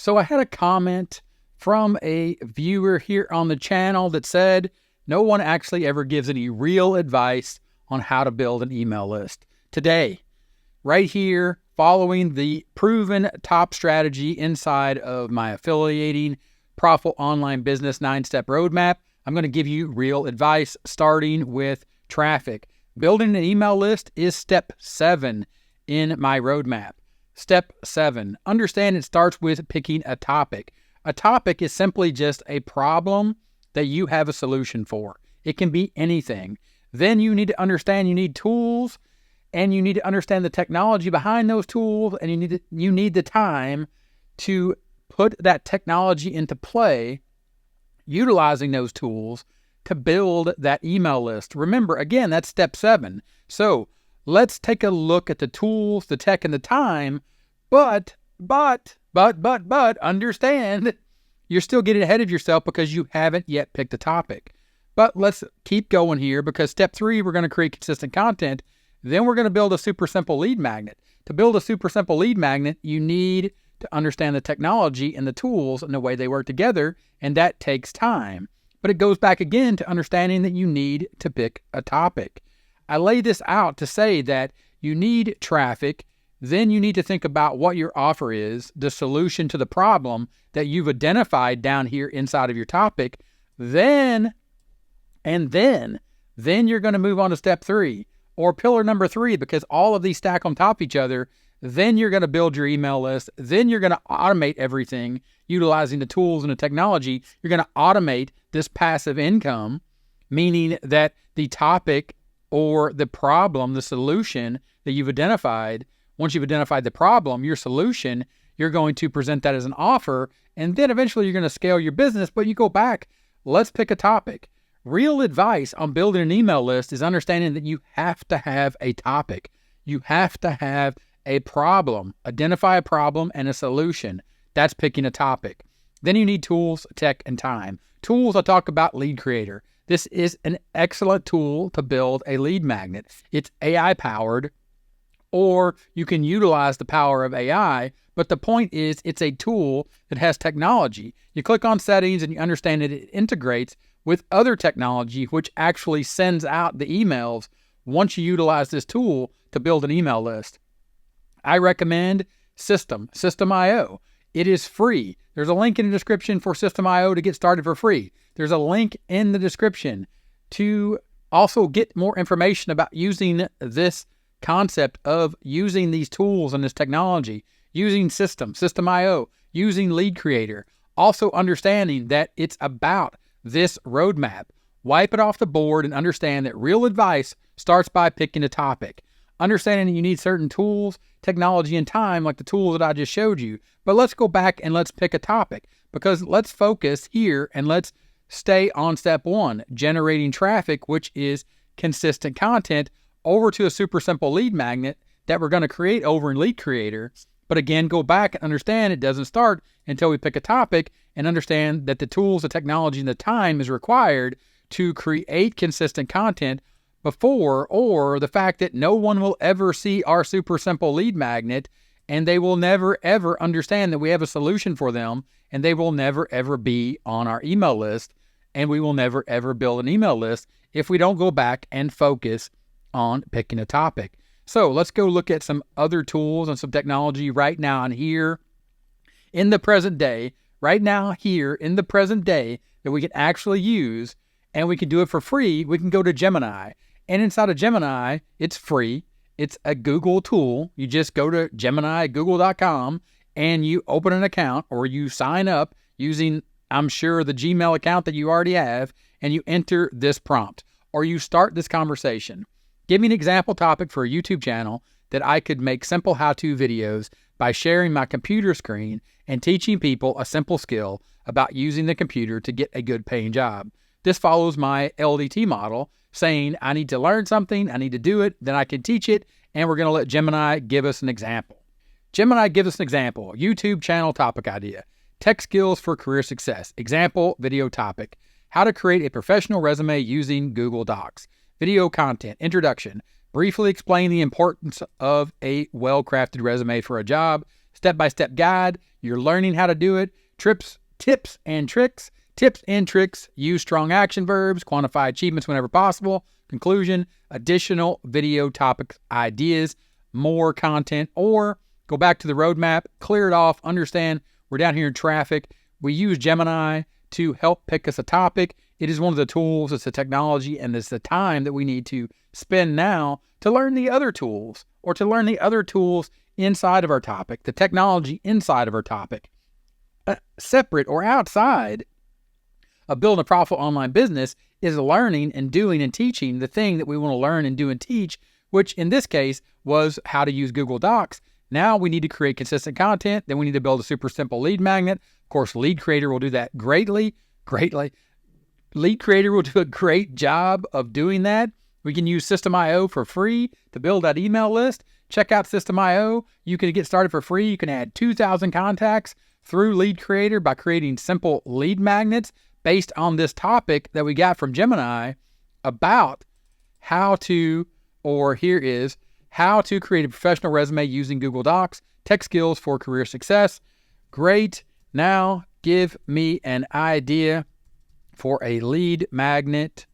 So I had a comment from a viewer here on the channel that said, no one actually ever gives any real advice on how to build an email list. Today, right here, following the proven top strategy inside of my affiliating profitable online business 9-step roadmap, I'm going to give you real advice starting with traffic. Building an email list is step 7 in my roadmap. Step 7, understand it starts with picking a topic. A topic is simply just a problem that you have a solution for. It can be anything. Then you need to understand you need tools, and you need to understand the technology behind those tools, and you need the time to put that technology into play, utilizing those tools to build that email list. Remember, again, that's step 7. So let's take a look at the tools, the tech, and the time, but understand you're still getting ahead of yourself because you haven't yet picked a topic. But let's keep going here, because step 3, we're going to create consistent content. Then we're going to build a super simple lead magnet. To build a super simple lead magnet, you need to understand the technology and the tools and the way they work together, and that takes time. But it goes back again to understanding that you need to pick a topic. I lay this out to say that you need traffic, then you need to think about what your offer is, the solution to the problem that you've identified down here inside of your topic. Then you're going to move on to step 3 or pillar number 3, because all of these stack on top of each other. Then you're going to build your email list. Then you're going to automate everything utilizing the tools and the technology. You're going to automate this passive income, meaning that the topic or the problem, the solution that you've identified, once you've identified the problem, your solution, you're going to present that as an offer, and then eventually you're going to scale your business. But you go back, let's pick a topic. Real advice on building an email list is understanding that you have to have a topic. You have to have a problem. Identify a problem and a solution. That's picking a topic. Then you need tools, tech, and time. Tools, I'll talk about Lead Creator. This is an excellent tool to build a lead magnet. It's AI powered, or you can utilize the power of AI, but the point is it's a tool that has technology. You click on settings and you understand that it integrates with other technology, which actually sends out the emails once you utilize this tool to build an email list. I recommend System.io. It is free. There's a link in the description for System.io to get started for free. There's a link in the description to also get more information about using this concept of using these tools and this technology, using System.io, using Lead Creator. Also understanding that it's about this roadmap. Wipe it off the board and understand that real advice starts by picking a topic. Understanding that you need certain tools, technology, and time, like the tool that I just showed you. But let's go back and let's pick a topic, because let's focus here and let's stay on step 1, generating traffic, which is consistent content, over to a super simple lead magnet that we're going to create over in Lead Creator. But again, go back and understand it doesn't start until we pick a topic and understand that the tools, the technology, and the time is required to create consistent content before, or the fact that no one will ever see our super simple lead magnet, and they will never ever understand that we have a solution for them, and they will never ever be on our email list, and we will never ever build an email list if we don't go back and focus on picking a topic. So let's go look at some other tools and some technology right now and here in the present day, that we can actually use, and we can do it for free. We can go to Gemini, and inside of Gemini, it's free. It's a Google tool. You just go to Gemini, google.com, and you open an account, or you sign up using, I'm sure, the Gmail account that you already have, and you enter this prompt, or you start this conversation. Give me an example topic for a YouTube channel that I could make simple how-to videos by sharing my computer screen and teaching people a simple skill about using the computer to get a good paying job. This follows my LDT model, saying I need to learn something, I need to do it, then I can teach it, and we're going to let Gemini give us an example. Gemini, give us an example. YouTube channel topic idea. Tech skills for career success. Example video topic. How to create a professional resume using Google Docs. Video content. Introduction. Briefly explain the importance of a well-crafted resume for a job. step-by-step guide. You're learning how to do it. Tips and tricks. Use strong action verbs. Quantify achievements whenever possible. Conclusion, additional video topic ideas, more content, or go back to the roadmap, clear it off, understand we're down here in traffic. We use Gemini to help pick us a topic. It is one of the tools, it's the technology, and it's the time that we need to spend now to learn the other tools, or to learn the other tools inside of our topic, the technology inside of our topic. Separate or outside of building a profitable online business is learning and doing and teaching the thing that we want to learn and do and teach, which in this case was how to use Google Docs. Now we need to create consistent content. Then we need to build a super simple lead magnet. Of course, Lead Creator will do that greatly. Lead Creator will do a great job of doing that. We can use System.io for free to build that email list. Check out System.io. You can get started for free. You can add 2,000 contacts through Lead Creator by creating simple lead magnets based on this topic that we got from Gemini about how to create a professional resume using Google Docs, tech skills for career success. Great. Now give me an idea for a lead magnet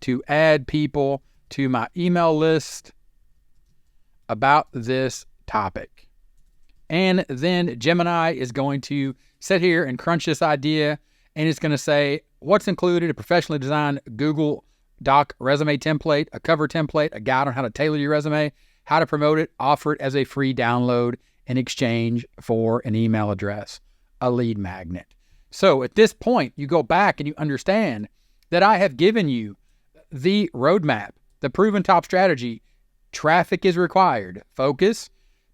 to add people to my email list about this topic. And then Gemini is going to sit here and crunch this idea, and it's going to say what's included: a professionally designed Google Doc resume template, a cover template, a guide on how to tailor your resume, how to promote it, offer it as a free download in exchange for an email address, a lead magnet. So at this point, you go back and you understand that I have given you the roadmap, the proven top strategy. Traffic is required. Focus,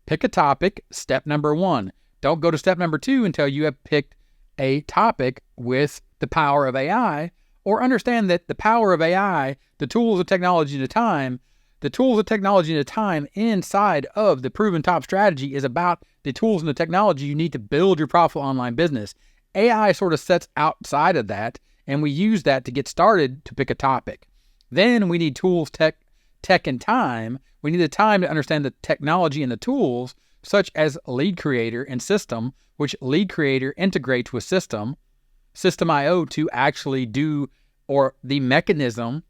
pick a topic, step number 1. Don't go to step number 2 until you have picked a topic with the power of AI, or understand that the power of AI, the tools of technology and the time inside of the proven top strategy is about the tools and the technology you need to build your profitable online business. AI sort of sets outside of that, and we use that to get started to pick a topic. Then we need tools, tech, and time. We need the time to understand the technology and the tools, such as Lead Creator and System, which Lead Creator integrates with System.io to actually do, or the mechanism,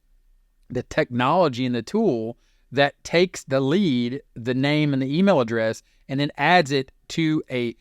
the technology and the tool that takes the lead, the name and the email address, and then adds it to a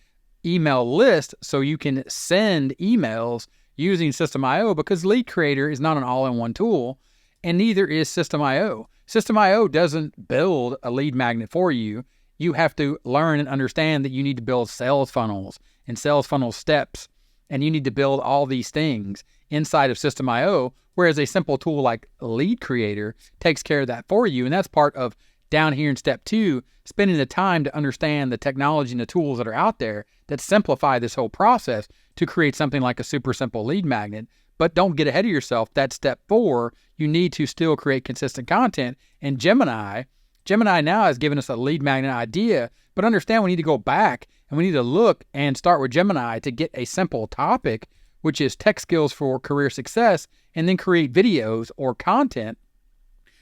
email list so you can send emails using System.io, because Lead Creator is not an all-in-one tool, and neither is System.io. System.io doesn't build a lead magnet for you. You have to learn and understand that you need to build sales funnels and sales funnel steps, and you need to build all these things inside of System.io, whereas a simple tool like Lead Creator takes care of that for you. And that's part of down here in step 2, spending the time to understand the technology and the tools that are out there that simplify this whole process to create something like a super simple lead magnet. But don't get ahead of yourself. That's step 4. You need to still create consistent content. And Gemini now has given us a lead magnet idea, but understand we need to go back and we need to look and start with Gemini to get a simple topic, which is tech skills for career success, and then create videos or content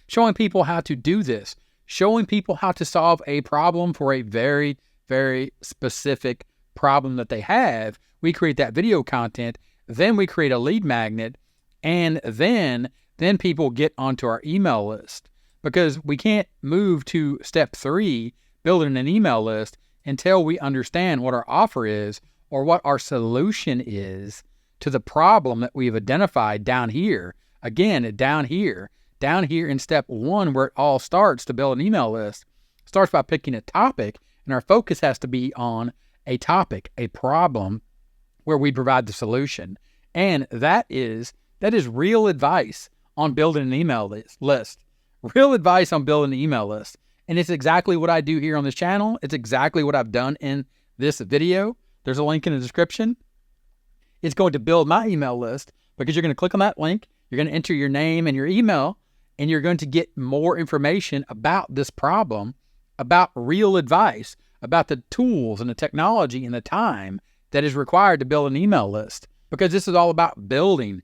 showing people how to do this, showing people how to solve a problem for a very, very specific problem that they have. We create that video content, then we create a lead magnet, and then people get onto our email list, because we can't move to step 3, building an email list, until we understand what our offer is or what our solution is to the problem that we've identified down here. Again, down here in step 1, where it all starts to build an email list, starts by picking a topic, and our focus has to be on a topic, a problem, where we provide the solution. And that is real advice on building an email list. Real advice on building an email list. And it's exactly what I do here on this channel. It's exactly what I've done in this video. There's a link in the description. It's going to build my email list, because you're going to click on that link. You're going to enter your name and your email, and you're going to get more information about this problem, about real advice, about the tools and the technology and the time that is required to build an email list. Because this is all about building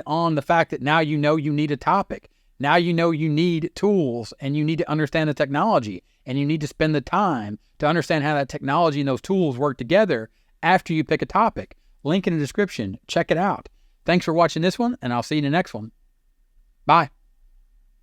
on the fact that now you know you need a topic. Now you know you need tools, and you need to understand the technology, and you need to spend the time to understand how that technology and those tools work together after you pick a topic. Link in the description. Check it out. Thanks for watching this one, and I'll see you in the next one. Bye.